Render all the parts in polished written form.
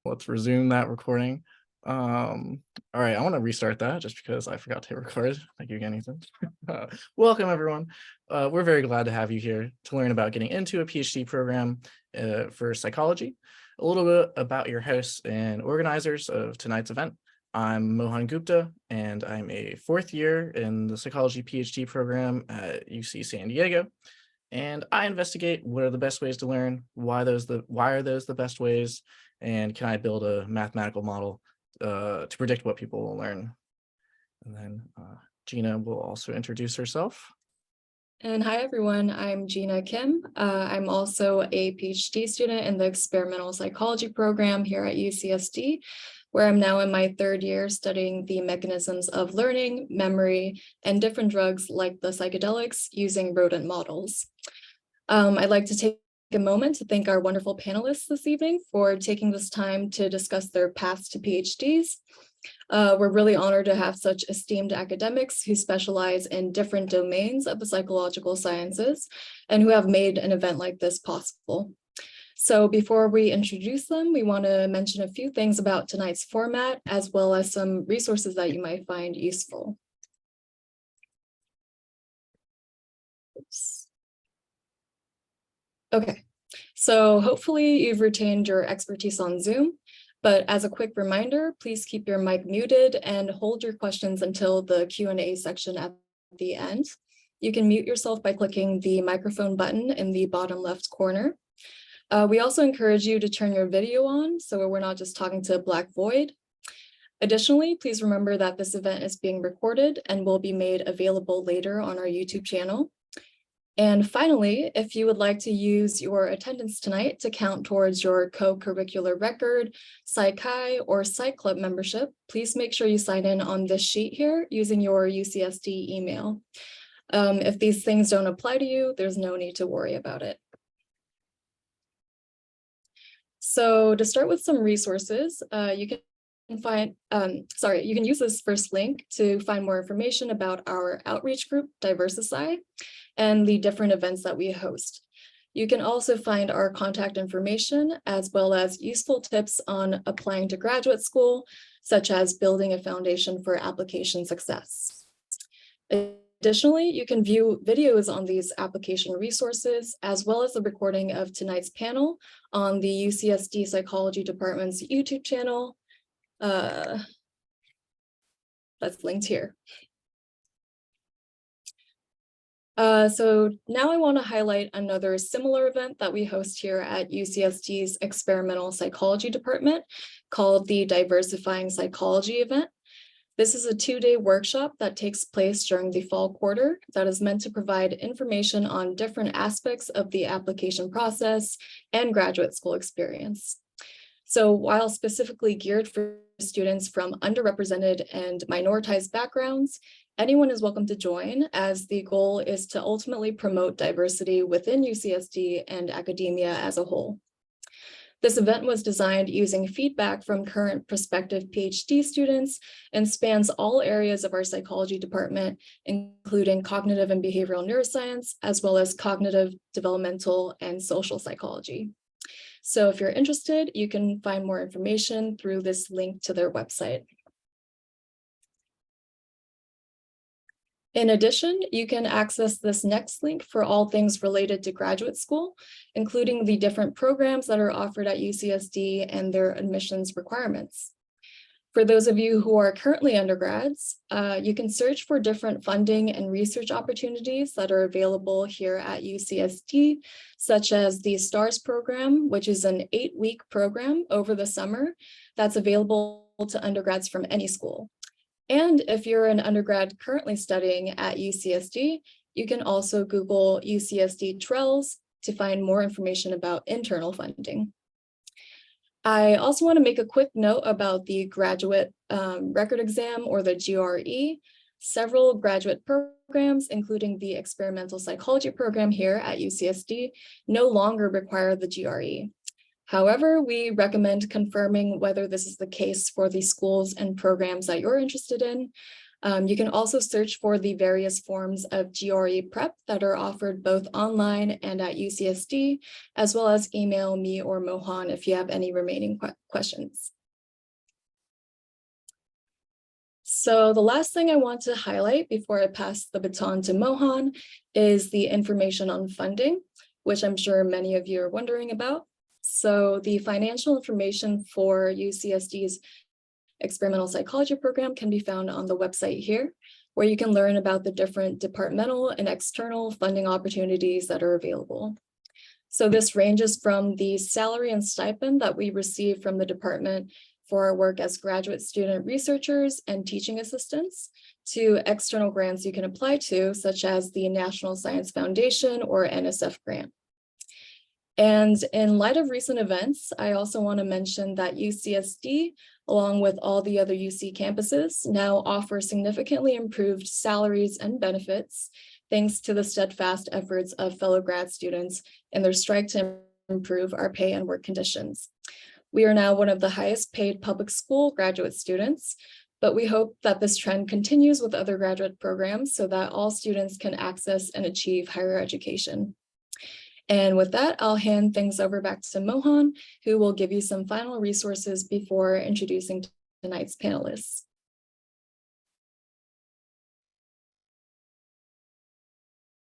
Let's resume that recording. All right, I want to restart that just because I forgot to hit record. Thank you again, Ethan. Welcome, everyone. We're very glad to have you here to learn about getting into a PhD program for psychology. A little bit about your hosts and organizers of tonight's event. I'm Mohan Gupta, and I'm a fourth year in the psychology PhD program at UC San Diego. And I investigate what are the best ways to learn, why are those the best ways, and can I build a mathematical model to predict what people will learn. And then Gina will also introduce herself. And hi, everyone. I'm Gina Kim. I'm also a PhD student in the experimental psychology program here at UCSD, where I'm now in my third year studying the mechanisms of learning, memory, and different drugs like the psychedelics using rodent models. I'd like to take a moment to thank our wonderful panelists this evening for taking this time to discuss their paths to PhDs. We're really honored to have such esteemed academics who specialize in different domains of the psychological sciences and who have made an event like this possible. So before we introduce them, we want to mention a few things about tonight's format, as well as some resources that you might find useful. Oops. Okay, so hopefully you've retained your expertise on Zoom, but as a quick reminder, please keep your mic muted and hold your questions until the Q&A section at the end. You can mute yourself by clicking the microphone button in the bottom left corner. We also encourage you to turn your video on so we're not just talking to a black void. Additionally, please remember that this event is being recorded and will be made available later on our YouTube channel. And finally, if you would like to use your attendance tonight to count towards your co-curricular record, Psych-Chi, or Psych Club membership, please make sure you sign in on this sheet here using your UCSD email. If these things don't apply to you, there's no need to worry about it. So to start with some resources, you can use this first link to find more information about our outreach group, Diversify, and the different events that we host. You can also find our contact information as well as useful tips on applying to graduate school, such as building a foundation for application success. Additionally, you can view videos on these application resources, as well as the recording of tonight's panel on the UCSD Psychology Department's YouTube channel. That's linked here. So now I want to highlight another similar event that we host here at UCSD's Experimental Psychology Department called the Diversifying Psychology event. This is a 2-day workshop that takes place during the fall quarter that is meant to provide information on different aspects of the application process and graduate school experience. So while specifically geared for students from underrepresented and minoritized backgrounds, anyone is welcome to join, as the goal is to ultimately promote diversity within UCSD and academia as a whole. This event was designed using feedback from current prospective PhD students and spans all areas of our psychology department, including cognitive and behavioral neuroscience, as well as cognitive, developmental, and social psychology. So if you're interested, you can find more information through this link to their website. In addition, you can access this next link for all things related to graduate school, including the different programs that are offered at UCSD and their admissions requirements. For those of you who are currently undergrads, you can search for different funding and research opportunities that are available here at UCSD, such as the STARS program, which is an 8-week program over the summer that's available to undergrads from any school. And if you're an undergrad currently studying at UCSD, you can also Google UCSD TRELS to find more information about internal funding. I also want to make a quick note about the graduate record exam, or the GRE. Several graduate programs, including the experimental psychology program here at UCSD, no longer require the GRE. However, we recommend confirming whether this is the case for the schools and programs that you're interested in. You can also search for the various forms of GRE prep that are offered both online and at UCSD, as well as email me or Mohan if you have any remaining questions. So the last thing I want to highlight before I pass the baton to Mohan is the information on funding, which I'm sure many of you are wondering about. So the financial information for UCSD's experimental psychology program can be found on the website here, where you can learn about the different departmental and external funding opportunities that are available. So this ranges from the salary and stipend that we receive from the department for our work as graduate student researchers and teaching assistants to external grants you can apply to, such as the National Science Foundation or NSF grant. And in light of recent events, I also want to mention that UCSD, along with all the other UC campuses, now offer significantly improved salaries and benefits, thanks to the steadfast efforts of fellow grad students in their strike to improve our pay and work conditions. We are now one of the highest paid public school graduate students, but we hope that this trend continues with other graduate programs so that all students can access and achieve higher education. And with that, I'll hand things over back to Mohan, who will give you some final resources before introducing tonight's panelists.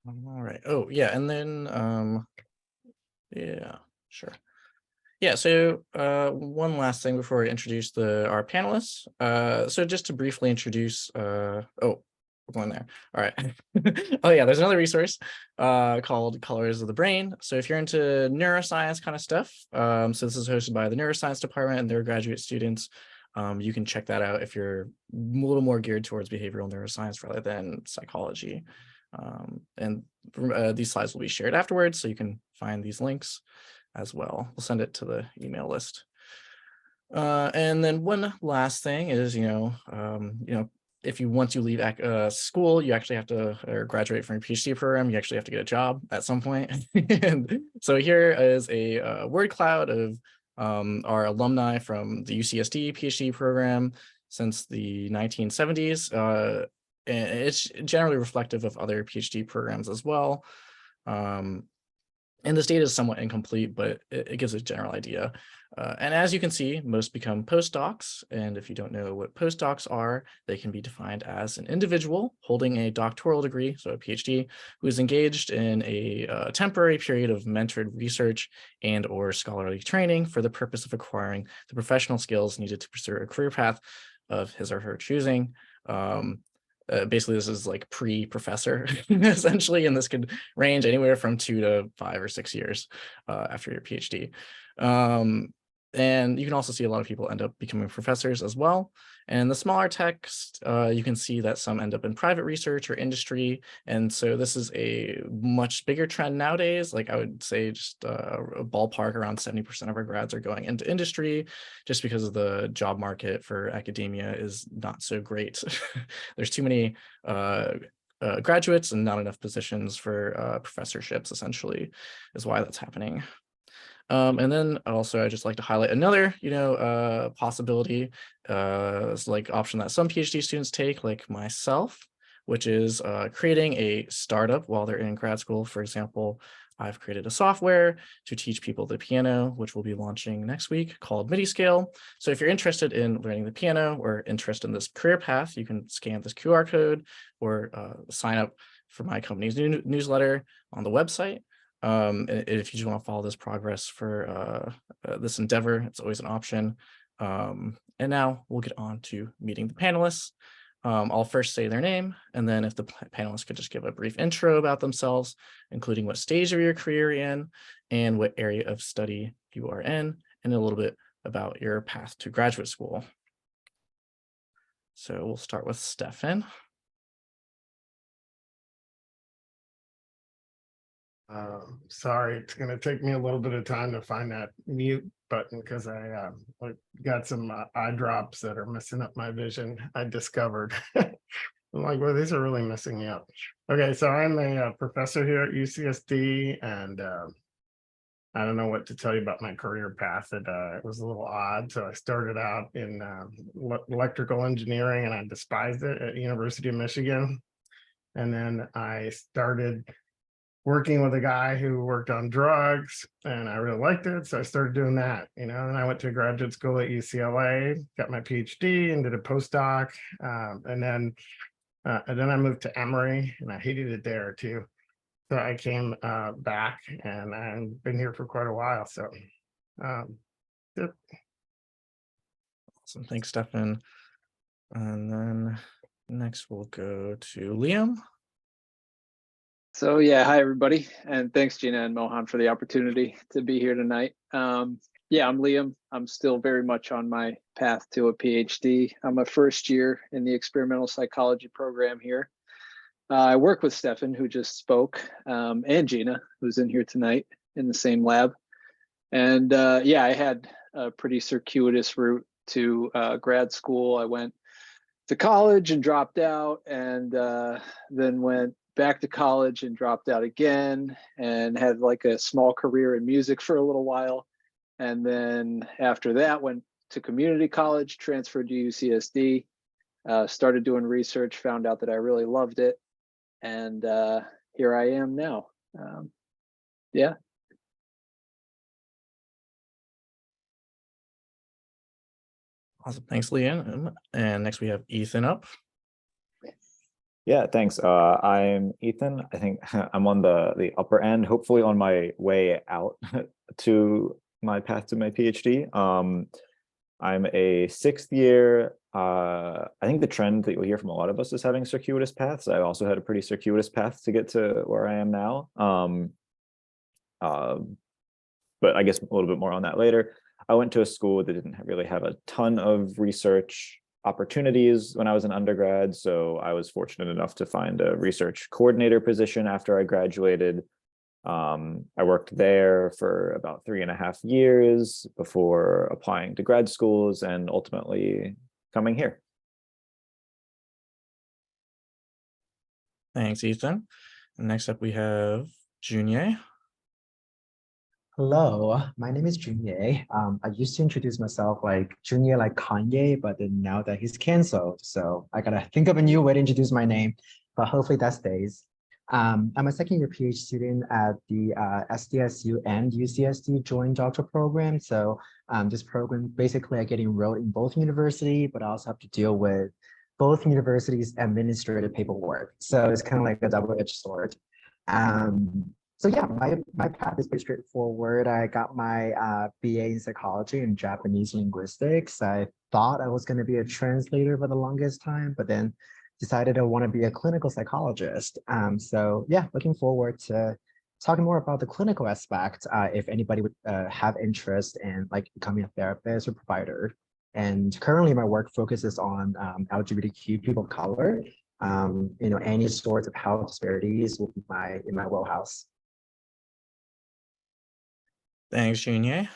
All right. Oh, yeah. And then, yeah, sure. Yeah, so one last thing before we introduce our panelists. So just to briefly introduce, oh, we're going there. All right. Oh yeah, there's another resource called Colors of the Brain. So if you're into neuroscience kind of stuff, so this is hosted by the Neuroscience department and their graduate students. You can check that out if you're a little more geared towards behavioral neuroscience rather than psychology. And these slides will be shared afterwards, so you can find these links as well. We'll send it to the email list. And then one last thing is, if you once you leave school, you actually have to or graduate from your PhD program, you actually have to get a job at some point. And so here is a word cloud of our alumni from the UCSD PhD program since the 1970s. And it's generally reflective of other PhD programs as well. And this data is somewhat incomplete, but it gives a general idea. And as you can see, most become postdocs. And if you don't know what postdocs are, they can be defined as an individual holding a doctoral degree, so a PhD, who is engaged in a temporary period of mentored research and or scholarly training for the purpose of acquiring the professional skills needed to pursue a career path of his or her choosing. Basically, this is like pre-professor, essentially, and this could range anywhere from 2 to 5 or 6 years after your PhD. And you can also see a lot of people end up becoming professors as well. And in the smaller text, you can see that some end up in private research or industry. And so this is a much bigger trend nowadays. Like I would say just a ballpark around 70% of our grads are going into industry just because of the job market for academia is not so great. There's too many graduates and not enough positions for professorships, essentially, is why that's happening. And then also I just like to highlight another, possibility, is like option that some PhD students take, like myself, which is creating a startup while they're in grad school. For example, I've created a software to teach people the piano, which we'll be launching next week, called MIDI Scale. So if you're interested in learning the piano or interested in this career path, you can scan this QR code or sign up for my company's newsletter on the website. If you just want to follow this progress for this endeavor, it's always an option. And now we'll get on to meeting the panelists. I'll first say their name, and then if the panelists could just give a brief intro about themselves, including what stage of your career you're in and what area of study you are in, and a little bit about your path to graduate school. So we'll start with Stefan. Sorry, it's going to take me a little bit of time to find that mute button because I got some eye drops that are messing up my vision. I discovered. I'm like, well, these are really messing me up. Okay, so I'm a professor here at UCSD, and I don't know what to tell you about my career path. It was a little odd. So I started out in electrical engineering, and I despised it at University of Michigan. And then I started working with a guy who worked on drugs, and I really liked it. So I started doing that, and I went to graduate school at UCLA, got my PhD and did a postdoc. And then I moved to Emory, and I hated it there too. So I came back, and I've been here for quite a while. So yep. Awesome. Thanks, Stefan. And then next we'll go to Liam. So yeah, hi everybody, and thanks Gina and Mohan for the opportunity to be here tonight. Yeah, I'm Liam. I'm still very much on my path to a PhD. I'm a first year in the experimental psychology program here. I work with Stefan, who just spoke, and Gina, who's in here tonight in the same lab. And yeah, I had a pretty circuitous route to grad school. I went to college and dropped out, and then went back to college and dropped out again, and had like a small career in music for a little while. And then after that, went to community college, transferred to UCSD, started doing research, found out that I really loved it. And here I am now. Yeah. Awesome. Thanks, Liam. And next we have Ethan up. Yeah, thanks. I'm Ethan. I think I'm on the upper end, hopefully on my way out to my path to my PhD. I'm a 6th year. I think the trend that you'll hear from a lot of us is having circuitous paths. I also had a pretty circuitous path to get to where I am now. But I guess a little bit more on that later. I went to a school that didn't really have a ton of research opportunities when I was an undergrad. So I was fortunate enough to find a research coordinator position after I graduated. I worked there for about 3.5 years before applying to grad schools and ultimately coming here. Thanks, Ethan. And next up we have Junior. Hello, my name is Junior. I used to introduce myself like Junior like Kanye, but then now that he's canceled, so I gotta think of a new way to introduce my name, but hopefully that stays. I'm a 2nd-year PhD student at the SDSU and UCSD joint doctoral program. So this program, basically I get enrolled in both university, but I also have to deal with both universities' administrative paperwork. So it's kind of like a double-edged sword. So yeah, my path is pretty straightforward. I got my BA in psychology and Japanese linguistics. I thought I was going to be a translator for the longest time, but then decided I want to be a clinical psychologist. So yeah, looking forward to talking more about the clinical aspect if anybody would have interest in like becoming a therapist or provider. And currently my work focuses on LGBTQ people of color. Any sorts of health disparities will be in my wheelhouse. Thanks, Junior.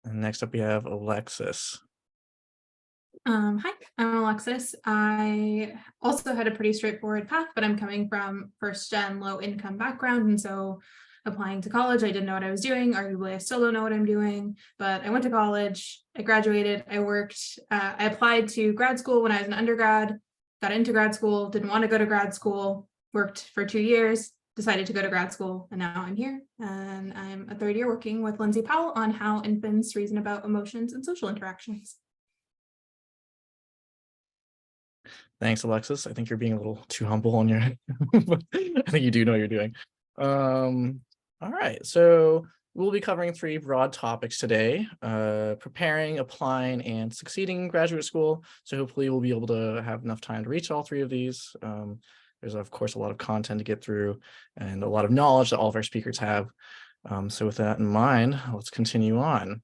And next up we have Alexis. Hi, I'm Alexis. I also had a pretty straightforward path, but I'm coming from first-gen low-income background, and so applying to college, I didn't know what I was doing. Arguably, I still don't know what I'm doing, but I went to college, I graduated, I worked, I applied to grad school when I was an undergrad, got into grad school, didn't want to go to grad school, worked for 2 years, decided to go to grad school, and now I'm here. And I'm a 3rd year working with Lindsay Powell on how infants reason about emotions and social interactions. Thanks, Alexis. I think you're being a little too humble on your but I think you do know what you're doing. All right, so we'll be covering 3 broad topics today: preparing, applying, and succeeding in graduate school. So hopefully we'll be able to have enough time to reach all 3 of these. There's of course a lot of content to get through and a lot of knowledge that all of our speakers have. So with that in mind, let's continue on.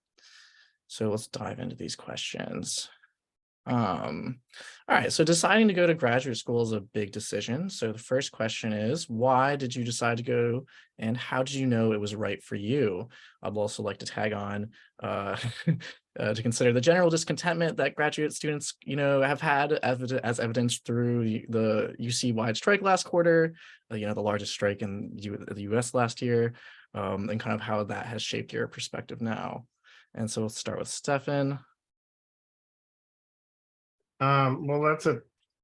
So let's dive into these questions. All right, so deciding to go to graduate school is a big decision. So the first question is, why did you decide to go, and how did you know it was right for you? I'd also like to tag on to consider the general discontentment that graduate students, have had as evidenced through the UC-wide strike last quarter, the largest strike in the US last year, and kind of how that has shaped your perspective now. And so we'll start with Stefan. Well,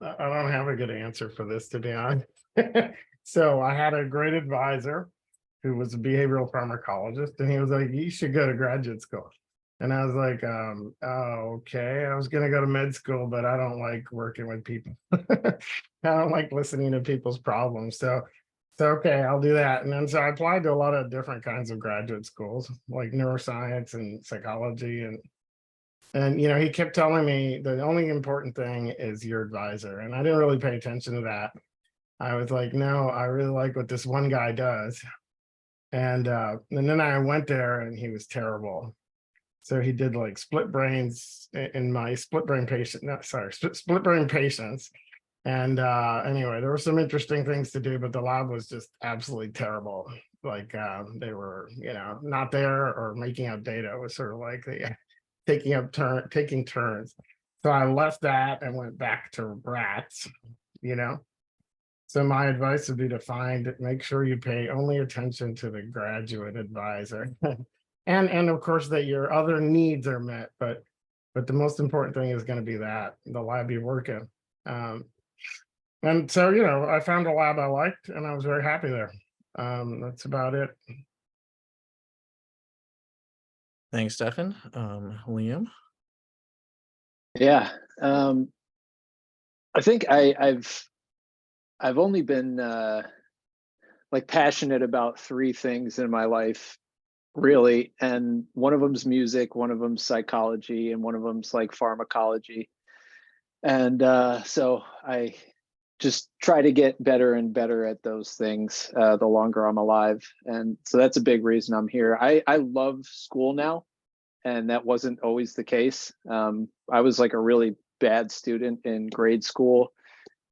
I don't have a good answer for this, to be honest. So I had a great advisor who was a behavioral pharmacologist, and he was like, you should go to graduate school. And I was like, oh, okay, I was going to go to med school, but I don't like working with people. I don't like listening to people's problems. So okay, I'll do that. And then so I applied to a lot of different kinds of graduate schools, like neuroscience and psychology. And he kept telling me the only important thing is your advisor. And I didn't really pay attention to that. I was like, no, I really like what this one guy does. And then I went there and he was terrible. So he did like split brains in my split brain patients. And anyway, there were some interesting things to do, but the lab was just absolutely terrible. Like they were, not there or making up data. It was sort of like taking turns. So I left that and went back to rats, So my advice would be to make sure you pay only attention to the graduate advisor. And of course that your other needs are met, but the most important thing is going to be that the lab you work in. And so, I found a lab I liked and I was very happy there. That's about it. Thanks, Stefan. Liam. Yeah. I think I've only been passionate about three things in my life, really, and one of them's music, one of them's psychology, and one of them's like pharmacology. And so I just try to get better and better at those things the longer I'm alive. And so that's a big reason I'm here. I love school now, and that wasn't always the case. I was like a really bad student in grade school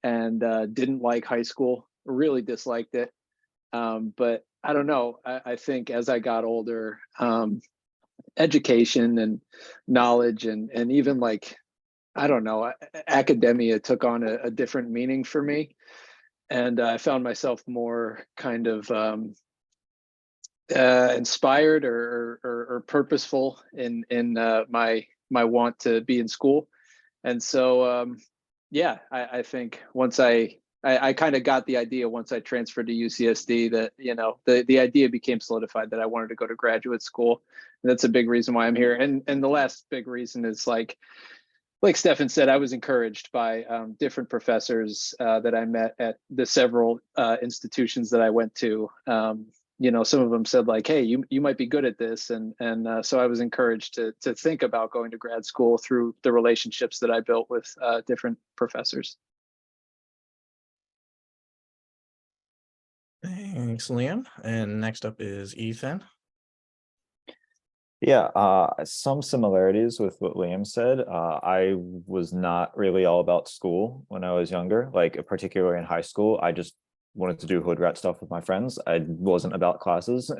and didn't like high school, really disliked it. But I don't know, I think as I got older, education and knowledge and even I don't know, academia took on a different meaning for me. And I found myself more kind of inspired or purposeful in my want to be in school. And so, yeah, I think once I kind of got the idea once I transferred to UCSD that, the idea became solidified that I wanted to go to graduate school. And that's a big reason why I'm here. And the last big reason is like Stefan said, I was encouraged by different professors that I met at the several institutions that I went to. Some of them said like, hey, you might be good at this. And so I was encouraged to think about going to grad school through the relationships that I built with different professors. Thanks, Liam. And next up is Ethan. Yeah, some similarities with what Liam said. I was not really all about school when I was younger, particularly in high school. I just wanted to do hood rat stuff with my friends. I wasn't about classes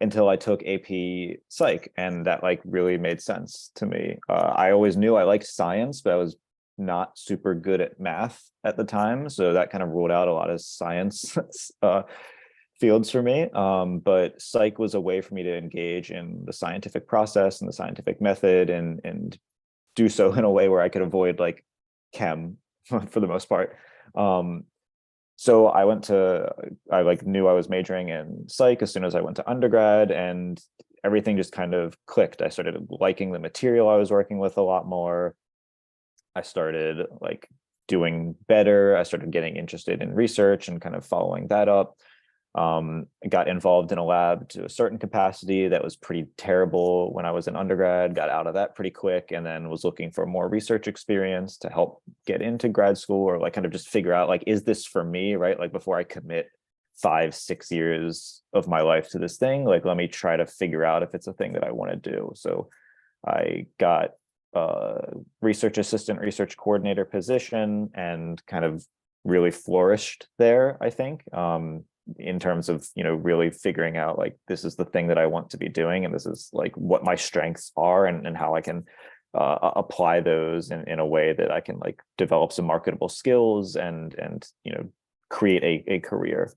until I took AP Psych, and that really made sense to me. I always knew I liked science, but I was not super good at math at the time, so that kind of ruled out a lot of science fields for me. But Psych was a way for me to engage in the scientific process and the scientific method and do so in a way where I could avoid chem for the most part. So I knew I was majoring in Psych as soon as I went to undergrad, and everything just kind of clicked. I started liking the material I was working with a lot more. I started doing better. I started getting interested in research and kind of following that up. I got involved in a lab to a certain capacity that was pretty terrible when I was in undergrad, got out of that pretty quick, and then was looking for more research experience to help get into grad school or kind of just figure out is this for me, right? Before I commit 5-6 years of my life to this thing, let me try to figure out if it's a thing that I want to do. So I got a research assistant, research coordinator position and kind of really flourished there, I think. in terms of, really figuring out like, this is the thing that I want to be doing, and this is like what my strengths are, and how I can apply those in a way that I can like develop some marketable skills and create a career.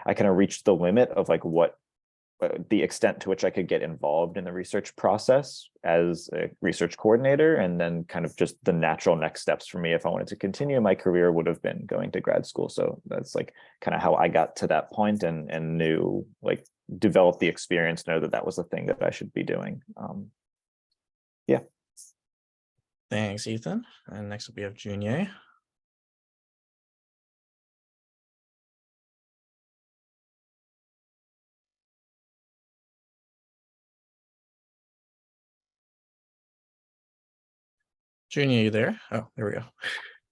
I kind of reached the limit of like what the extent to which I could get involved in the research process as a research coordinator, and then kind of just the natural next steps for me if I wanted to continue my career would have been going to grad school. So that's like kind of how I got to that point, and knew, like, develop the experience, know that that was the thing that I should be doing. Yeah. Thanks, Ethan. And next up we have Junior. Junior, you there? Oh, there we go.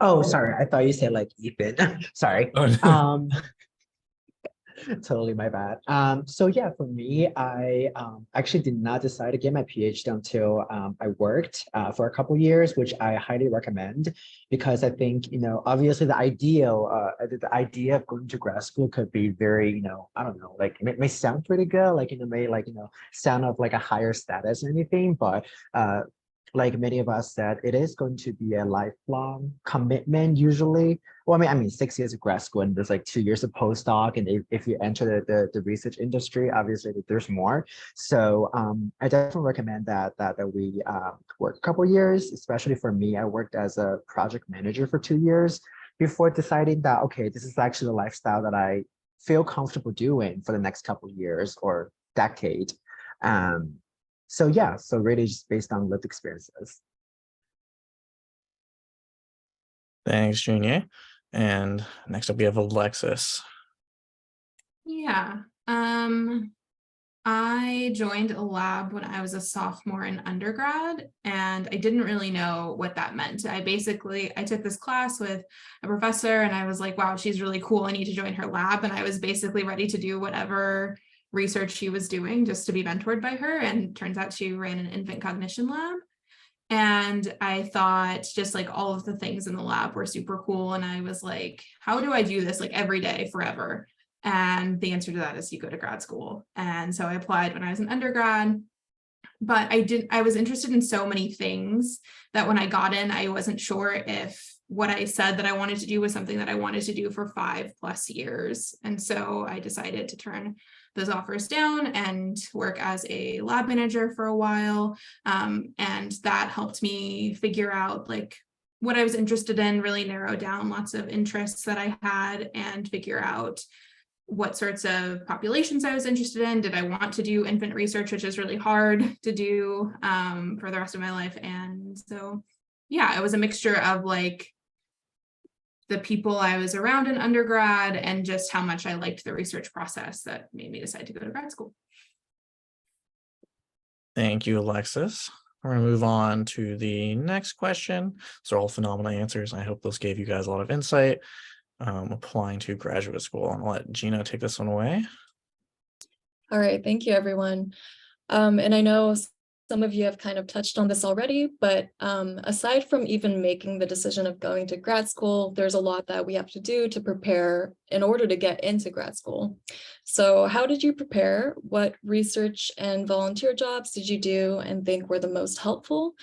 Oh, sorry. I thought you said like Ethan. Sorry. Oh, no. Totally my bad. So yeah, for me, I actually did not decide to get my PhD until I worked for a couple years, which I highly recommend, because I think, obviously the idea of going to grad school could be very, I don't know, like it may sound pretty good, like it may like, sound of like a higher status or anything, but like many of us said, it is going to be a lifelong commitment usually. Well, I mean, 6 years of grad school, and there's like 2 years of postdoc. And if you enter the research industry, obviously there's more. So I definitely recommend that we work a couple of years, especially for me. I worked as a project manager for 2 years before deciding that, okay, this is actually the lifestyle that I feel comfortable doing for the next couple of years or decade. So yeah, so really just based on lived experiences. Thanks, Junior. And next up we have Alexis. Yeah. I joined a lab when I was a sophomore in undergrad, and I didn't really know what that meant. I took this class with a professor, and I was like, wow, she's really cool. I need to join her lab. And I was basically ready to do whatever research she was doing just to be mentored by her. And turns out she ran an infant cognition lab. And I thought just like all of the things in the lab were super cool. And I was like, how do I do this like every day forever? And the answer to that is you go to grad school. And so I applied when I was an undergrad, but I was interested in so many things that when I got in, I wasn't sure if what I said that I wanted to do was something that I wanted to do for 5+ years. And so I decided to turn those offers down and work as a lab manager for a while. And that helped me figure out like what I was interested in, really narrow down lots of interests that I had, and figure out what sorts of populations I was interested in. Did I want to do infant research, which is really hard to do for the rest of my life? And so, yeah, it was a mixture of like the people I was around in undergrad and just how much I liked the research process that made me decide to go to grad school. Thank you, Alexis. We're going to move on to the next question. So all phenomenal answers. I hope those gave you guys a lot of insight applying to graduate school. I'll let Gina take this one away. All right, thank you, everyone. And I know some of you have kind of touched on this already, but aside from even making the decision of going to grad school, there's a lot that we have to do to prepare in order to get into grad school. So how did you prepare? What research and volunteer jobs did you do and think were the most helpful?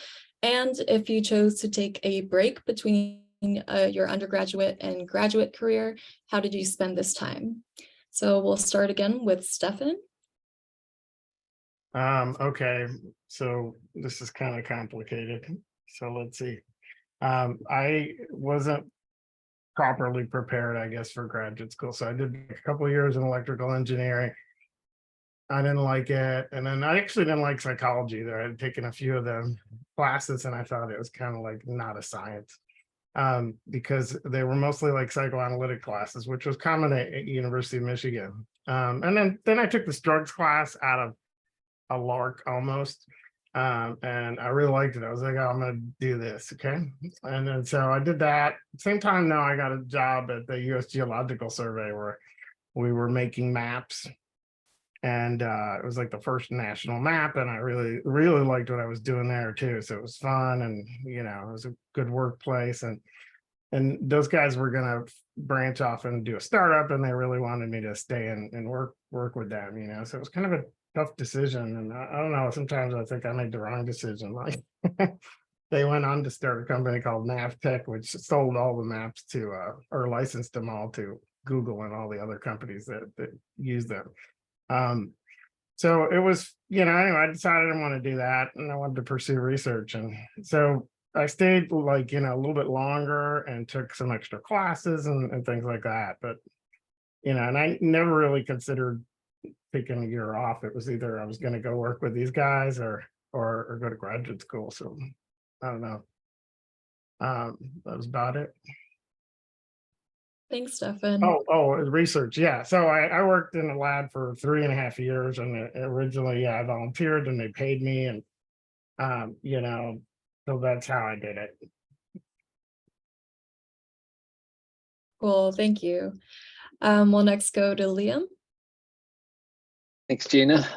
And if you chose to take a break between your undergraduate and graduate career, how did you spend this time? So we'll start again with Stefan. Okay, so this is kind of complicated. So let's see. I wasn't properly prepared, I guess, for graduate school. So I did a couple of years in electrical engineering. I didn't like it. And then I actually didn't like psychology either. I had taken a few of the classes and I thought it was kind of like not a science. Because they were mostly like psychoanalytic classes, which was common at University of Michigan. And then I took this drugs class out of a lark almost. And I really liked it. I was like, oh, I'm gonna do this. Okay. And then so I did that. Same time now I got a job at the US Geological Survey where we were making maps. And it was like the first national map. And I really, really liked what I was doing there too. So it was fun, and it was a good workplace. And and those guys were gonna branch off and do a startup, and they really wanted me to stay and work with them, you know. So it was kind of a tough decision, and I don't know. Sometimes I think I made the wrong decision. Like they went on to start a company called Navtech, which sold all the maps to or licensed them all to Google and all the other companies that use them. So it was, you know, anyway, I decided I want to do that, and I wanted to pursue research, and so I stayed like, you know, a little bit longer and took some extra classes and things like that. But, you know, and I never really considered taking a year off. It was either I was going to go work with these guys or go to graduate school. So I don't know. That was about it. Thanks, Stefan. Research. Yeah. So I worked in a lab for 3.5 years, and originally I volunteered and they paid me, and you know, so that's how I did it. Cool, thank you. We'll next go to Liam. Thanks, Gina.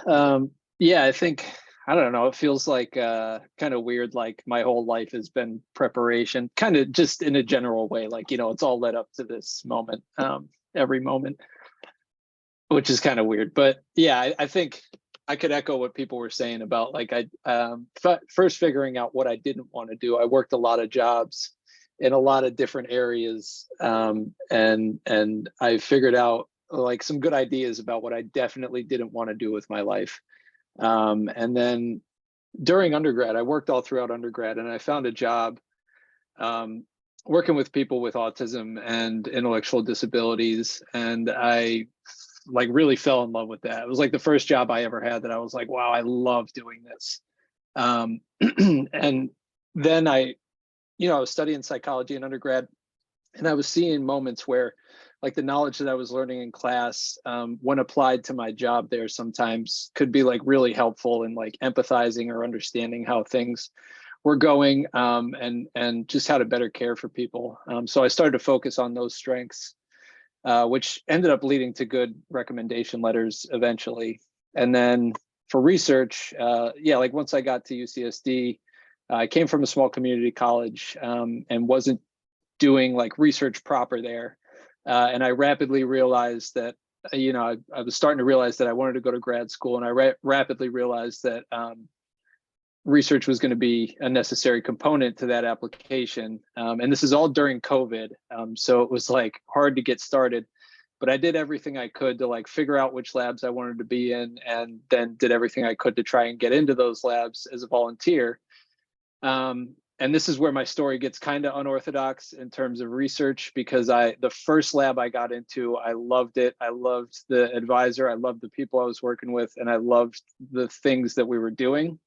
Yeah, I think, I don't know, it feels like kind of weird, like my whole life has been preparation, kind of just in a general way, like, you know, it's all led up to this moment, every moment, which is kind of weird. But yeah, I think I could echo what people were saying about, like, first figuring out what I didn't want to do. I worked a lot of jobs in a lot of different areas, and I figured out like some good ideas about what I definitely didn't want to do with my life. And then during undergrad, I worked all throughout undergrad, and I found a job working with people with autism and intellectual disabilities, and I like really fell in love with that. It was like the first job I ever had that I was like, wow, I love doing this. And then I was studying psychology in undergrad, and I was seeing moments where like the knowledge that I was learning in class, when applied to my job there, sometimes could be like really helpful in like empathizing or understanding how things were going, and just how to better care for people. So I started to focus on those strengths, which ended up leading to good recommendation letters eventually. And then for research, like once I got to UCSD, I came from a small community college, and wasn't doing like research proper there. And I rapidly realized that, I was starting to realize that I wanted to go to grad school, and I rapidly realized that research was going to be a necessary component to that application. And this is all during COVID. So it was like hard to get started, but I did everything I could to like figure out which labs I wanted to be in, and then did everything I could to try and get into those labs as a volunteer. And this is where my story gets kind of unorthodox in terms of research, because the first lab I got into, I loved it. I loved the advisor. I loved the people I was working with, and I loved the things that we were doing.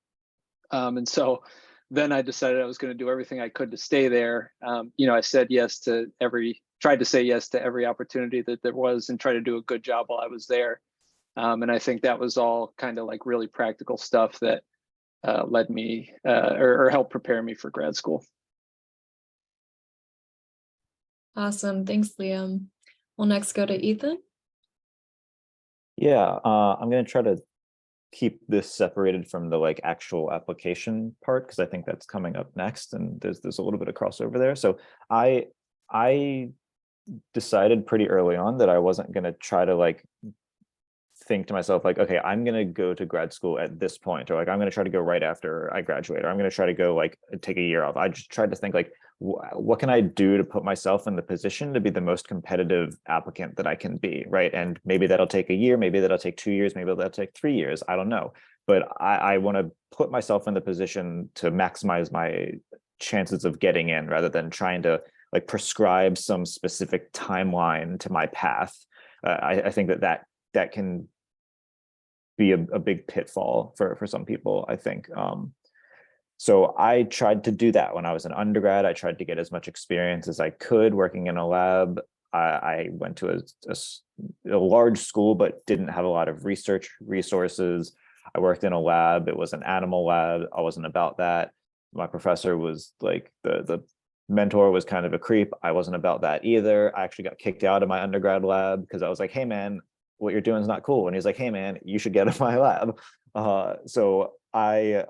And so then I decided I was going to do everything I could to stay there. I tried to say yes to every opportunity that there was, and try to do a good job while I was there. And I think that was all kind of like really practical stuff that led me or helped prepare me for grad school. Awesome, thanks, Liam. We'll next go to Ethan. Yeah, I'm going to try to keep this separated from the like actual application part, because I think that's coming up next, and there's a little bit of crossover there. So I decided pretty early on that I wasn't going to try to like think to myself like, okay, I'm going to go to grad school at this point, or like I'm going to try to go right after I graduate, or I'm going to try to go like take a year off. I just tried to think like, what can I do to put myself in the position to be the most competitive applicant that I can be, right? And maybe that'll take a year, maybe that'll take 2 years, maybe that'll take 3 years, I don't know. But I want to put myself in the position to maximize my chances of getting in, rather than trying to like prescribe some specific timeline to my path. I think that can be a big pitfall for some people, I think. So I tried to do that when I was an undergrad. I tried to get as much experience as I could working in a lab. I went to a large school, but didn't have a lot of research resources. I worked in a lab. It was an animal lab. I wasn't about that. My professor was like, the mentor was kind of a creep. I wasn't about that either. I actually got kicked out of my undergrad lab because I was like, hey man, what you're doing is not cool. And he's like, hey man, you should get in my lab. So I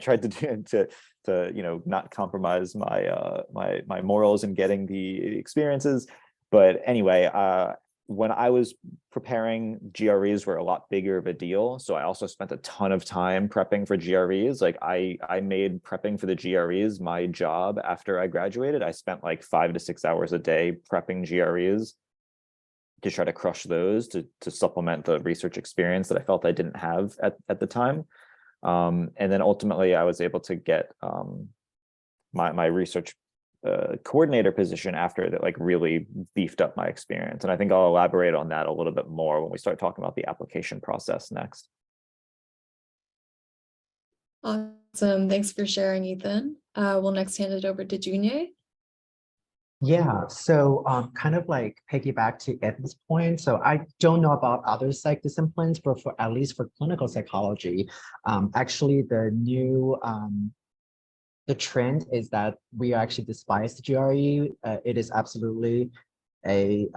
tried to to, you know, not compromise my my morals and getting the experiences. But anyway, when I was preparing, GREs were a lot bigger of a deal. So I also spent a ton of time prepping for GREs. Like I made prepping for the GREs my job after I graduated. I spent like 5 to 6 hours a day prepping GREs to try to crush those to supplement the research experience that I felt I didn't have at the time. And then ultimately I was able to get my research coordinator position after that, like really beefed up my experience. And I think I'll elaborate on that a little bit more when we start talking about the application process next. Awesome. Thanks for sharing, Ethan. We'll next hand it over to Junye. Yeah, so kind of like piggyback to Ed's point. So I don't know about other psych disciplines, but for at least for clinical psychology, actually the trend is that we actually despise the GRE. It is absolutely a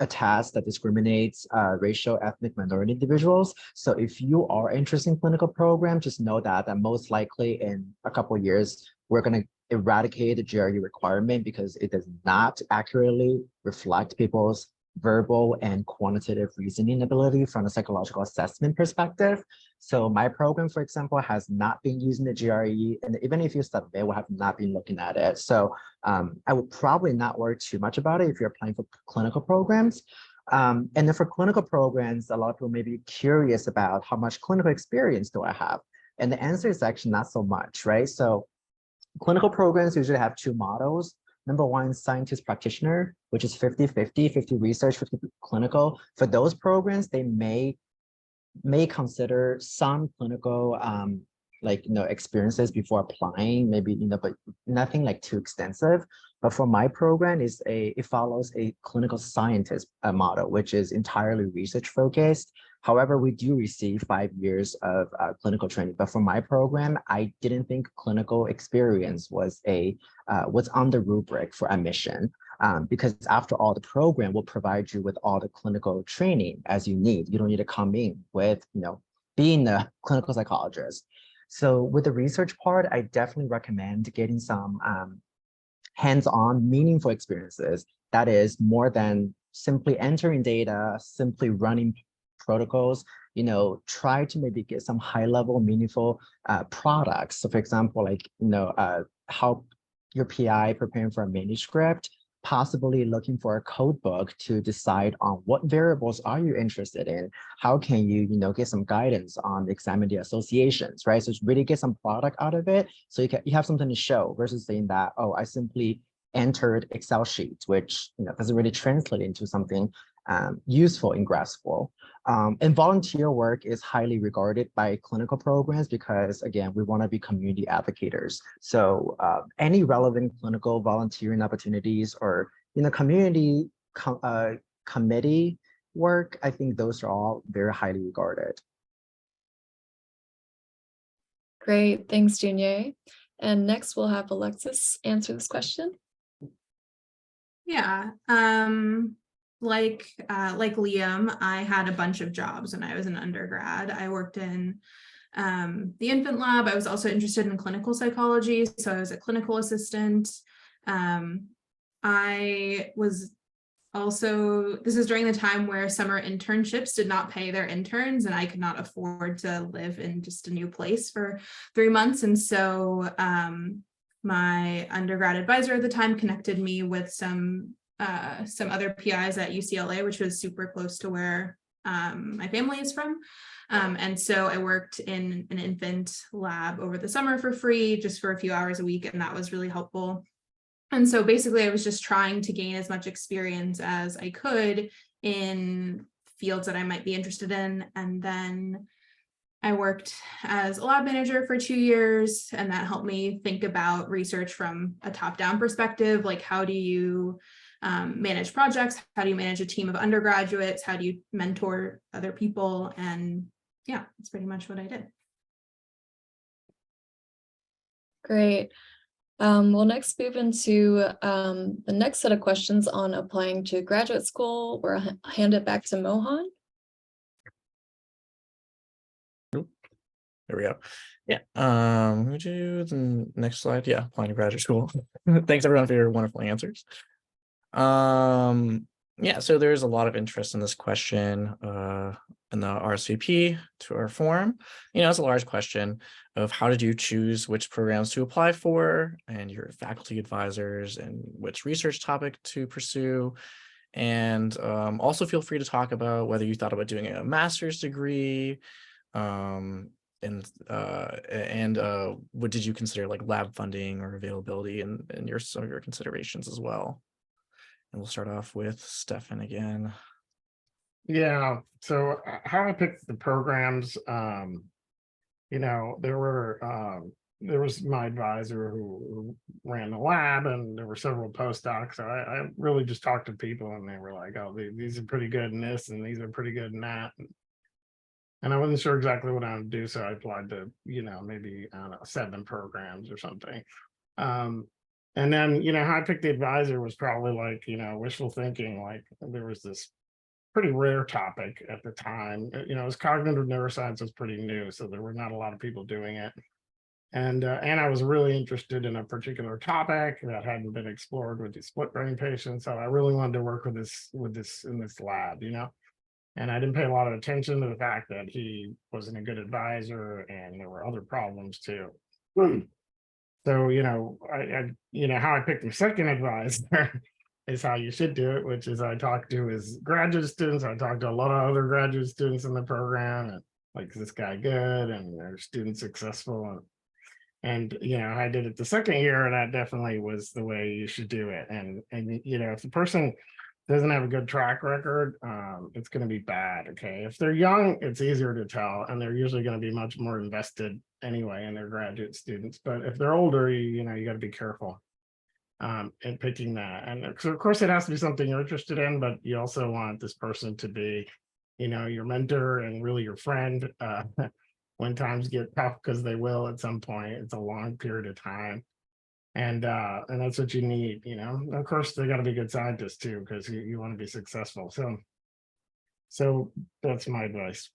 task that discriminates racial, ethnic, minority individuals. So if you are interested in clinical program, just know that most likely in a couple of years, we're going to eradicate the GRE requirement because it does not accurately reflect people's verbal and quantitative reasoning ability from a psychological assessment perspective. So my program, for example, has not been using the GRE, and even if you survey, we have not been looking at it. So I would probably not worry too much about it if you're applying for clinical programs. And then for clinical programs, a lot of people may be curious about how much clinical experience do I have? And the answer is actually not so much, right? So clinical programs usually have two models. Number one, scientist practitioner, which is 50-50, 50 research, 50 clinical. For those programs, they may consider some clinical experiences before applying, maybe, but nothing like too extensive. But for my program, it follows a clinical scientist model, which is entirely research focused. However, we do receive 5 years of clinical training. But for my program, I didn't think clinical experience was on the rubric for admission. Because after all, the program will provide you with all the clinical training as you need. You don't need to come in with, being a clinical psychologist. So with the research part, I definitely recommend getting some hands-on, meaningful experiences. That is more than simply entering data, simply running protocols. Try to maybe get some high-level, meaningful products. So for example, help your PI preparing for a manuscript, possibly looking for a code book to decide on what variables are you interested in. How can you, get some guidance on examining the associations, right? So really get some product out of it, so you have something to show versus saying that, oh, I simply entered Excel sheets, which doesn't really translate into something useful in grad school. And volunteer work is highly regarded by clinical programs because, again, we want to be community advocates. So any relevant clinical volunteering opportunities or community committee work, I think those are all very highly regarded. Great, thanks, Junye. And next we'll have Alexis answer this question. Yeah. Like Liam, I had a bunch of jobs when I was an undergrad. I worked in the infant lab. I was also interested in clinical psychology, so I was a clinical assistant. I was also, this is during the time where summer internships did not pay their interns, and I could not afford to live in just a new place for 3 months. And so my undergrad advisor at the time connected me with some other PIs at UCLA, which was super close to where my family is from. And so I worked in an infant lab over the summer for free, just for a few hours a week, and that was really helpful. And so basically I was just trying to gain as much experience as I could in fields that I might be interested in. And then I worked as a lab manager for 2 years, and that helped me think about research from a top-down perspective, like how do you manage projects, how do you manage a team of undergraduates, how do you mentor other people, and yeah, that's pretty much what I did. Great. We'll next move into the next set of questions on applying to graduate school. We'll hand it back to Mohan. There we go. Yeah. We do the next slide. Yeah, applying to graduate school. Thanks everyone for your wonderful answers. Yeah, so there's a lot of interest in this question in the RSVP to our forum. It's a large question of how did you choose which programs to apply for and your faculty advisors and which research topic to pursue. And also feel free to talk about whether you thought about doing a master's degree, and what did you consider like lab funding or availability and some of your considerations as well. And we'll start off with Stefan again. Yeah, so how I picked the programs, there was my advisor who ran the lab, and there were several postdocs. So I really just talked to people, and they were like, "Oh, these are pretty good in this, and these are pretty good in that." And I wasn't sure exactly what I would do, so I applied to, maybe, I don't know, 7 programs or something. And then, how I picked the advisor was probably like, wishful thinking. Like there was this pretty rare topic at the time. It was cognitive neuroscience was pretty new, so there were not a lot of people doing it. And I was really interested in a particular topic that hadn't been explored with these split brain patients. So I really wanted to work with this in this lab, And I didn't pay a lot of attention to the fact that he wasn't a good advisor, and there were other problems too. So, how I picked my second advisor is how you should do it, which is I talked to his graduate students. I talked to a lot of other graduate students in the program, and like, is this guy good? And are students successful? And I did it the second year, and that definitely was the way you should do it. And if the person doesn't have a good track record, it's going to be bad. Okay, if they're young, it's easier to tell, and they're usually going to be much more invested anyway in their graduate students. But if they're older, you got to be careful in picking that. And so, of course, it has to be something you're interested in, but you also want this person to be, your mentor and really your friend when times get tough, because they will at some point. It's a long period of time. And that's what you need, Of course, they got to be good scientists too, because you want to be successful. So that's my advice.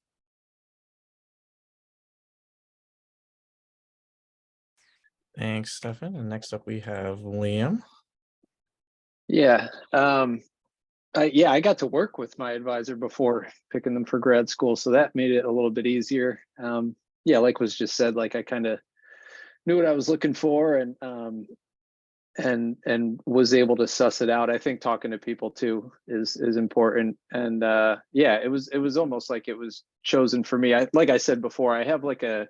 Thanks, Stefan. And next up we have Liam. Yeah. I got to work with my advisor before picking them for grad school, so that made it a little bit easier. Like was just said, like I kind of knew what I was looking for, and was able to suss it out. I think talking to people too is important. And it was almost like it was chosen for me. Like I said before, I have like a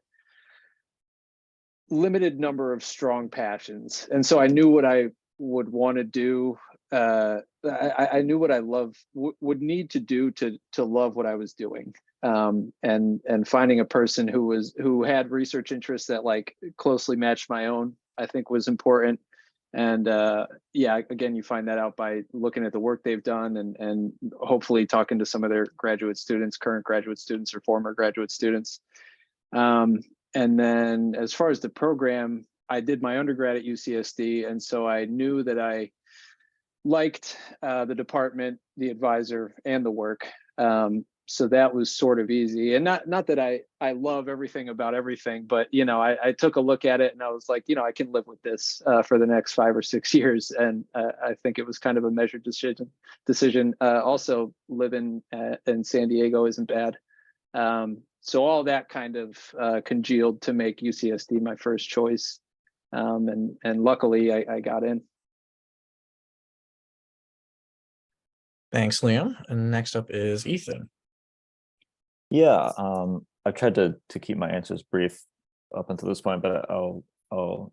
limited number of strong passions, and so I knew what I would want to do. I knew what I would need to do to love what I was doing. And finding a person who had research interests that like closely matched my own, I think was important. And again, you find that out by looking at the work they've done, and hopefully talking to some of their graduate students, current graduate students or former graduate students. And then as far as the program, I did my undergrad at UCSD, and so I knew that I liked the department, the advisor, and the work. So that was sort of easy. And not that I love everything about everything, but I took a look at it and I was like, I can live with this for the next 5 or 6 years. And I think it was kind of a measured decision. Also, living in San Diego isn't bad. So all that kind of congealed to make UCSD my first choice. And luckily I got in. Thanks, Liam. And next up is Ethan. Yeah, I've tried to keep my answers brief up until this point, but I'll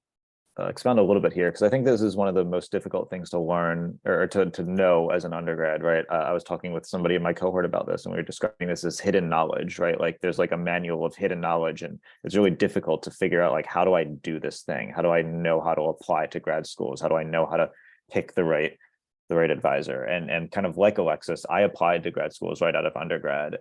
expound a little bit here, because I think this is one of the most difficult things to learn or to know as an undergrad, right? I was talking with somebody in my cohort about this, and we were describing this as hidden knowledge, right? Like there's like a manual of hidden knowledge, and it's really difficult to figure out, like, how do I do this thing? How do I know how to apply to grad schools? How do I know how to pick the right advisor? And kind of like Alexis, I applied to grad schools right out of undergrad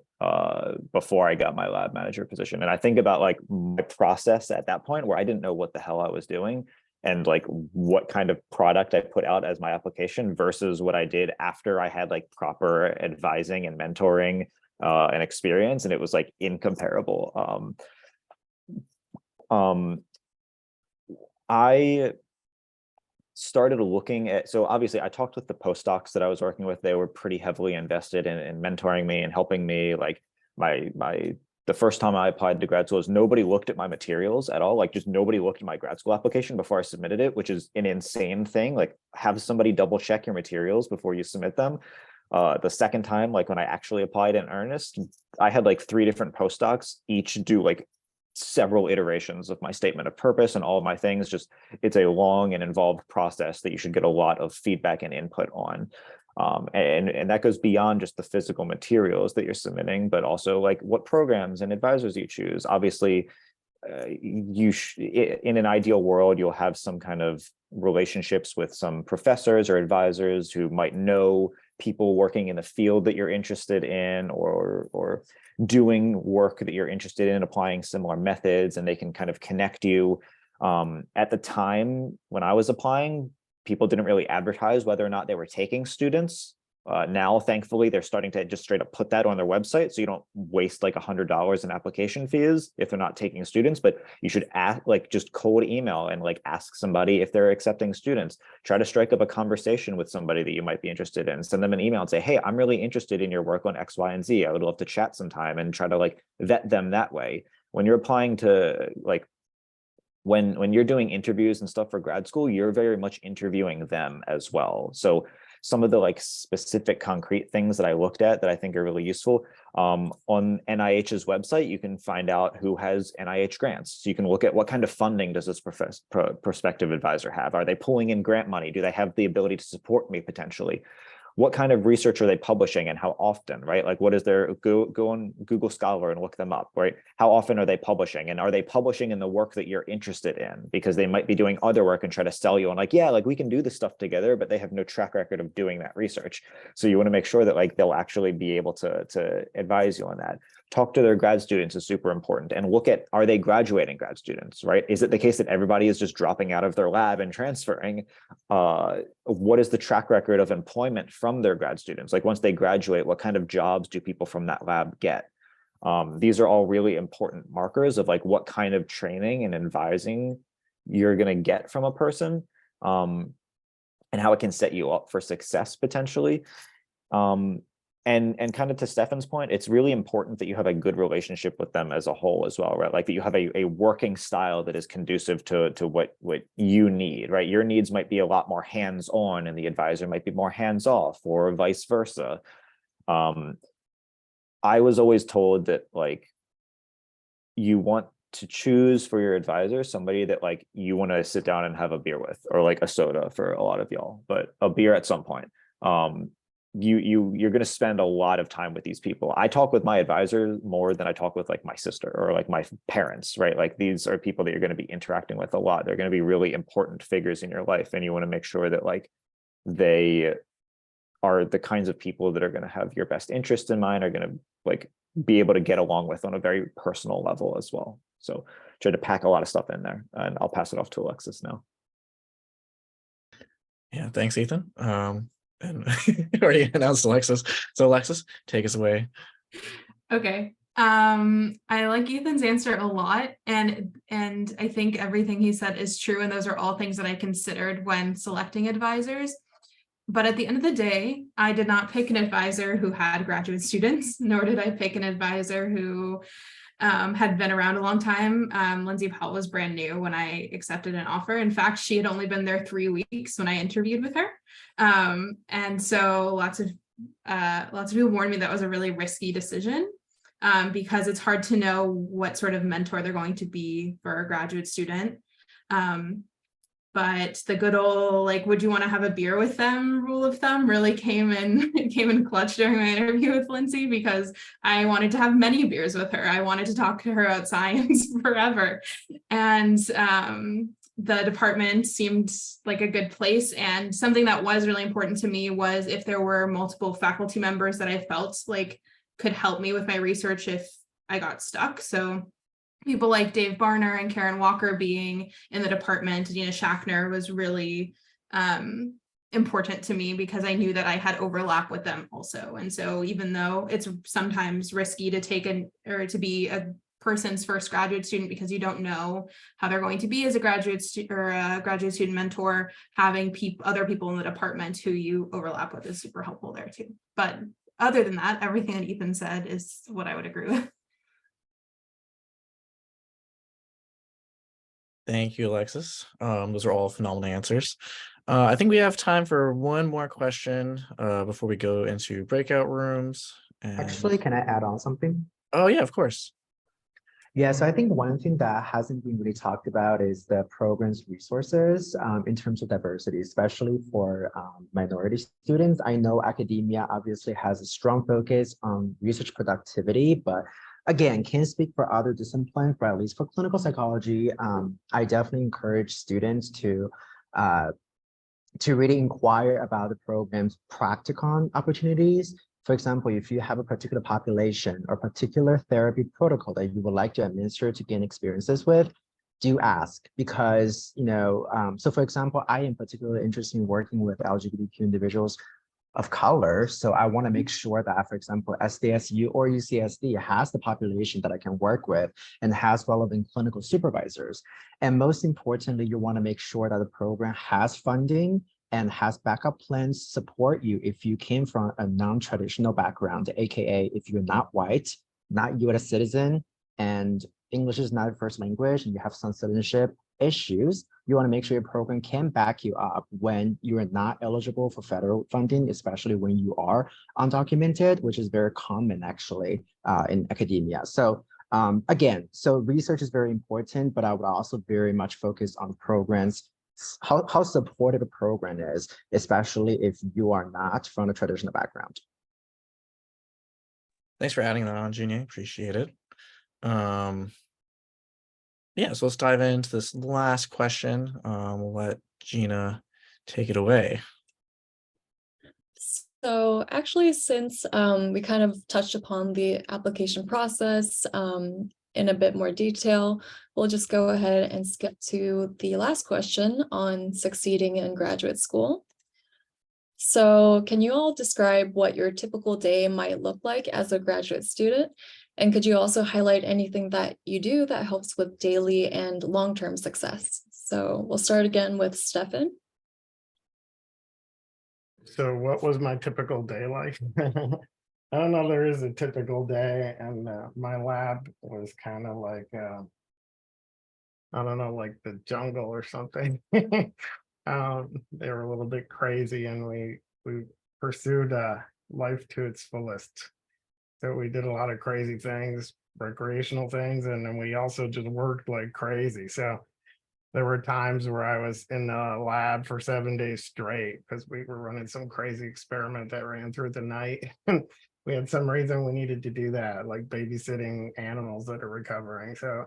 before I got my lab manager position. And I think about like my process at that point, where I didn't know what the hell I was doing and like what kind of product I put out as my application versus what I did after I had like proper advising and mentoring and experience. And it was like incomparable. I started looking at, so obviously I talked with the postdocs that I was working with. They were pretty heavily invested in mentoring me and helping me. Like the first time I applied to grad school is nobody looked at my materials at all. Like just nobody looked at my grad school application before I submitted it, which is an insane thing. Like have somebody double check your materials before you submit them. The second time, like when I actually applied in earnest, I had like 3 different postdocs, each do like several iterations of my statement of purpose and all of my things. Just it's a long and involved process that you should get a lot of feedback and input on. And that goes beyond just the physical materials that you're submitting, but also like what programs and advisors you choose. Obviously, in an ideal world, you'll have some kind of relationships with some professors or advisors who might know people working in the field that you're interested in, or doing work that you're interested in, applying similar methods, and they can kind of connect you. At the time when I was applying, people didn't really advertise whether or not they were taking students. Now, thankfully, they're starting to just straight up put that on their website, so you don't waste like $100 in application fees if they're not taking students. But you should ask, like, just cold email and like ask somebody if they're accepting students. Try to strike up a conversation with somebody that you might be interested in. Send them an email and say, "Hey, I'm really interested in your work on X, Y, and Z. I would love to chat sometime," and try to like vet them that way. When you're applying to like when you're doing interviews and stuff for grad school, you're very much interviewing them as well. So some of the like specific concrete things that I looked at that I think are really useful, on NIH's website, you can find out who has NIH grants. So you can look at what kind of funding does this prospective advisor have? Are they pulling in grant money? Do they have the ability to support me potentially? What kind of research are they publishing and how often, right? Like what is their, go on Google Scholar and look them up, right? How often are they publishing, and are they publishing in the work that you're interested in? Because they might be doing other work and try to sell you on like, yeah, like we can do this stuff together, but they have no track record of doing that research. So you want to make sure that like they'll actually be able to advise you on that. Talk to their grad students is super important, and look at, are they graduating grad students, right? Is it the case that everybody is just dropping out of their lab and transferring? What is the track record of employment from their grad students? Like once they graduate, what kind of jobs do people from that lab get? These are all really important markers of like what kind of training and advising you're going to get from a person, and how it can set you up for success potentially. And kind of to Stefan's point, it's really important that you have a good relationship with them as a whole as well, right? Like that you have a working style that is conducive to what you need, right? Your needs might be a lot more hands-on and the advisor might be more hands-off, or vice versa. I was always told that like you want to choose for your advisor somebody that like you want to sit down and have a beer with, or like a soda for a lot of y'all, but a beer at some point. You're going to spend a lot of time with these people. I talk with my advisor more than I talk with like my sister or like my parents, right? Like these are people that you're going to be interacting with a lot. They're going to be really important figures in your life, and you want to make sure that like they are the kinds of people that are going to have your best interest in mind, are going to like be able to get along with on a very personal level as well. So try to pack a lot of stuff in there, and I'll pass it off to Alexis now. Yeah, thanks, Ethan. And already announced Alexis. So Alexis, take us away. Okay. I like Ethan's answer a lot, and I think everything he said is true, and those are all things that I considered when selecting advisors. But at the end of the day, I did not pick an advisor who had graduate students, nor did I pick an advisor who had been around a long time. Lindsay Powell was brand new when I accepted an offer. In fact, she had only been there 3 weeks when I interviewed with her. And so lots of people warned me that was a really risky decision, because it's hard to know what sort of mentor they're going to be for a graduate student. But the good old, like, would you want to have a beer with them rule of thumb really came in clutch during my interview with Lindsay, because I wanted to have many beers with her. I wanted to talk to her about science forever. And the department seemed like a good place. And something that was really important to me was if there were multiple faculty members that I felt like could help me with my research if I got stuck. So people like Dave Barner and Karen Walker being in the department, Dina Schachner was really important to me, because I knew that I had overlap with them also. And so even though it's sometimes risky to take to be a person's first graduate student because you don't know how they're going to be as a graduate student or a graduate student mentor. Having other people in the department who you overlap with is super helpful there too. But other than that, everything that Ethan said is what I would agree with. Thank you, Alexis. Those are all phenomenal answers. I think we have time for one more question before we go into breakout rooms. Actually, can I add on something? Oh yeah, of course. Yeah, so I think one thing that hasn't been really talked about is the program's resources in terms of diversity, especially for minority students. I know academia obviously has a strong focus on research productivity, but again, can't speak for other disciplines, but at least for clinical psychology, I definitely encourage students to really inquire about the program's practicum opportunities. For example, if you have a particular population or particular therapy protocol that you would like to administer to gain experiences with, do ask because, so for example, I am particularly interested in working with LGBTQ individuals of color. So I want to make sure that, for example, SDSU or UCSD has the population that I can work with and has relevant clinical supervisors. And most importantly, you want to make sure that the program has funding and has backup plans to support you if you came from a non-traditional background, aka if you're not white, not US citizen, and English is not your first language, and you have some citizenship issues, you want to make sure your program can back you up when you are not eligible for federal funding, especially when you are undocumented, which is very common actually in academia. So again, so research is very important, but I would also very much focus on programs, how supportive a program is, especially if you are not from a traditional background. Thanks for adding that on, Junior. Appreciate it. Yeah, so let's dive into this last question. We'll let Gina take it away. So actually, since we kind of touched upon the application process in a bit more detail, we'll just go ahead and skip to the last question on succeeding in graduate school. So can you all describe what your typical day might look like as a graduate student? And could you also highlight anything that you do that helps with daily and long-term success? So we'll start again with Stefan. So what was my typical day like? I don't know, there is a typical day, and my lab was kind of like, I don't know, like the jungle or something. They were a little bit crazy, and we pursued life to its fullest. So we did a lot of crazy things, recreational things, and then we also just worked like crazy. So there were times where I was in the lab for 7 days straight because we were running some crazy experiment that ran through the night. And we had some reason we needed to do that, like babysitting animals that are recovering. So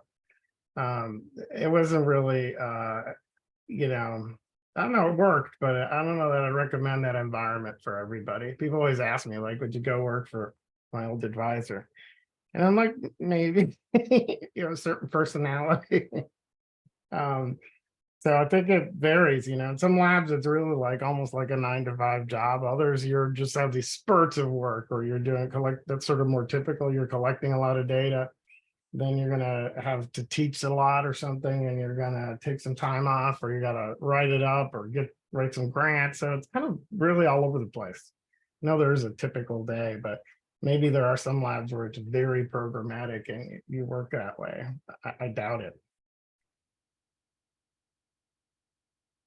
it wasn't really, I don't know, it worked, but I don't know that I recommend that environment for everybody. People always ask me, like, would you go work for my old advisor? And I'm like, maybe, a certain personality. So I think it varies, in some labs, it's really like almost like a 9-to-5 job. Others, you're just have these spurts of work, or you're doing that's sort of more typical. You're collecting a lot of data. Then you're gonna have to teach a lot or something, and you're gonna take some time off, or you gotta write it up or write some grants. So it's kind of really all over the place. No, there is a typical day, but maybe there are some labs where it's very programmatic and you work that way. I doubt it.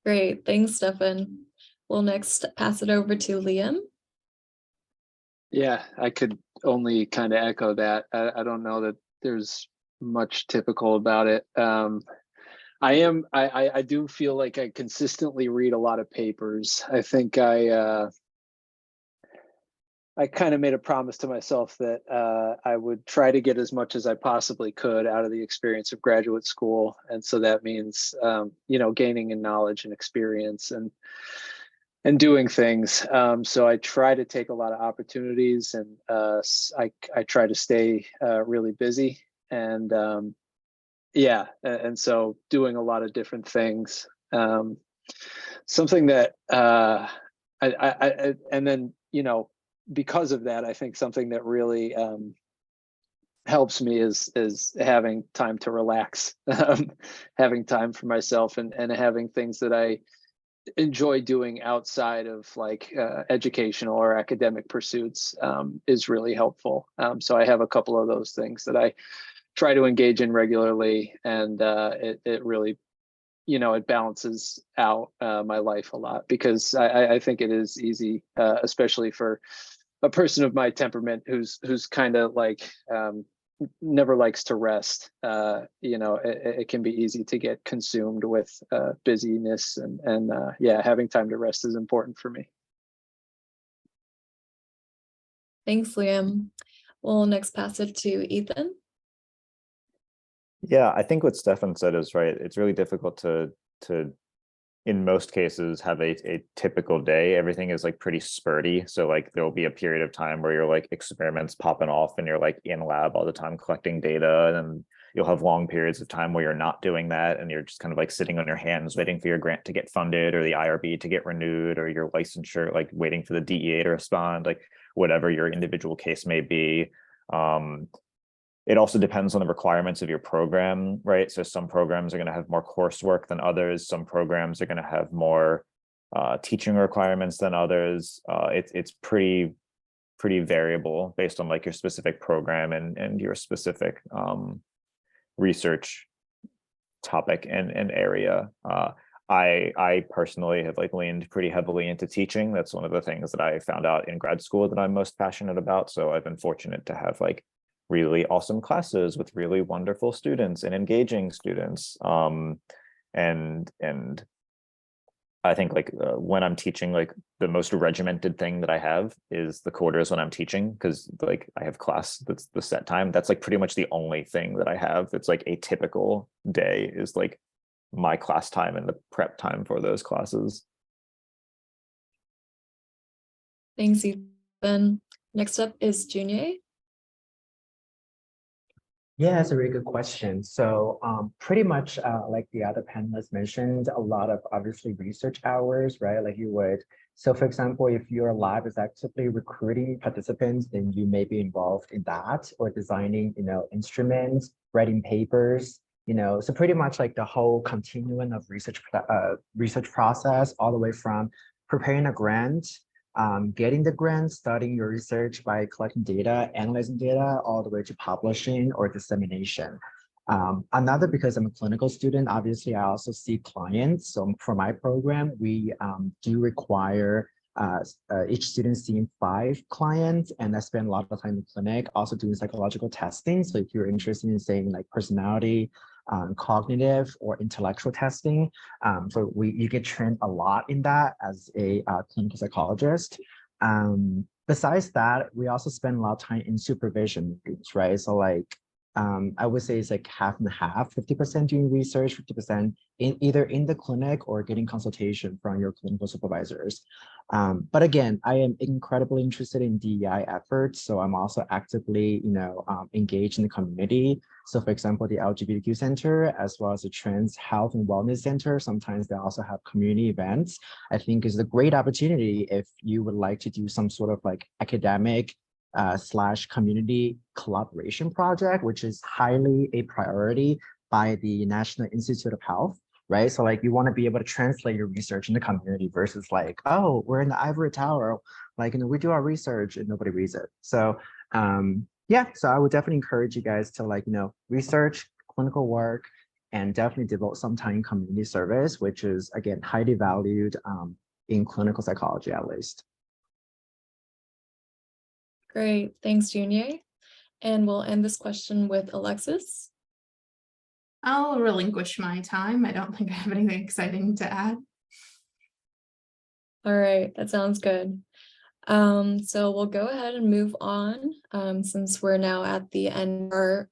Great, thanks, Stefan. We'll next pass it over to Liam. Yeah, I could only kind of echo that. I don't know that there's much typical about it. I do feel like I consistently read a lot of papers. I think I kind of made a promise to myself that I would try to get as much as I possibly could out of the experience of graduate school. And so that means, gaining in knowledge and experience and doing things. So I try to take a lot of opportunities, and I try to stay really busy. And and so doing a lot of different things. Something that and then, because of that, I think something that really helps me is having time to relax, having time for myself, and having things that I enjoy doing outside of like educational or academic pursuits is really helpful. So I have a couple of those things that I try to engage in regularly, and it really, it balances out my life a lot, because I think it is easy, especially for a person of my temperament who's kind of like never likes to rest. It can be easy to get consumed with busyness, and yeah, having time to rest is important for me. Thanks, Liam. We'll next pass it to Ethan. Yeah, I think what Stefan said is right. It's really difficult to in most cases have a typical day. Everything is like pretty spurty. So like there'll be a period of time where you're like experiments popping off and you're like in lab all the time collecting data. And then you'll have long periods of time where you're not doing that and you're just kind of like sitting on your hands waiting for your grant to get funded or the IRB to get renewed or your licensure, like waiting for the DEA to respond, like whatever your individual case may be. It also depends on the requirements of your program, right? So some programs are going to have more coursework than others. Some programs are going to have more teaching requirements than others. It's pretty variable based on like your specific program and your specific research topic and area. I personally have like leaned pretty heavily into teaching. That's one of the things that I found out in grad school that I'm most passionate about. So I've been fortunate to have like really awesome classes with really wonderful students and engaging students. And I think like when I'm teaching, like the most regimented thing that I have is the quarters when I'm teaching, because like I have class that's the set time. That's like pretty much the only thing that I have that's like a typical day is like my class time and the prep time for those classes. Thanks, Ethan. Next up is Junior. Yeah, that's a really good question. So pretty much like the other panelists mentioned, a lot of obviously research hours, right? Like you would, so for example, if your lab is actively recruiting participants, then you may be involved in that or designing, instruments, writing papers, so pretty much like the whole continuum of research process all the way from preparing a grant, getting the grant, starting your research by collecting data, analyzing data, all the way to publishing or dissemination. Another, because I'm a clinical student, obviously I also see clients. So for my program, we do require each student seeing 5 clients, and I spend a lot of time in the clinic, also doing psychological testing. So if you're interested in saying like personality, cognitive or intellectual testing. So you get trained a lot in that as a clinical psychologist. Besides that, we also spend a lot of time in supervision groups, right? So like, I would say it's like half and half, 50% doing research, 50% either in the clinic or getting consultation from your clinical supervisors. But again, I am incredibly interested in DEI efforts. So I'm also actively, engaged in the community. So for example, the LGBTQ Center, as well as the Trans Health and Wellness Center, sometimes they also have community events. I think is a great opportunity if you would like to do some sort of like academic / community collaboration project, which is highly a priority by the National Institute of Health, right? So like you want to be able to translate your research in the community versus like, oh, we're in the ivory tower, like, we do our research and nobody reads it. So yeah, so I would definitely encourage you guys to like, research, clinical work, and definitely devote some time in community service, which is again, highly valued in clinical psychology at least. Great, thanks, Junior. And we'll end this question with Alexis. I'll relinquish my time. I don't think I have anything exciting to add. All right, that sounds good. So we'll go ahead and move on since we're now at the end of our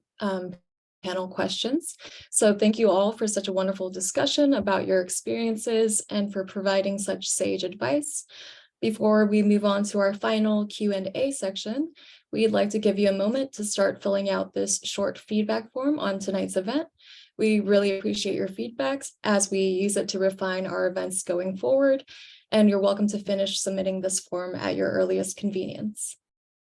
panel questions. So thank you all for such a wonderful discussion about your experiences and for providing such sage advice. Before we move on to our final Q&A section, we'd like to give you a moment to start filling out this short feedback form on tonight's event. We really appreciate your feedbacks as we use it to refine our events going forward, and you're welcome to finish submitting this form at your earliest convenience.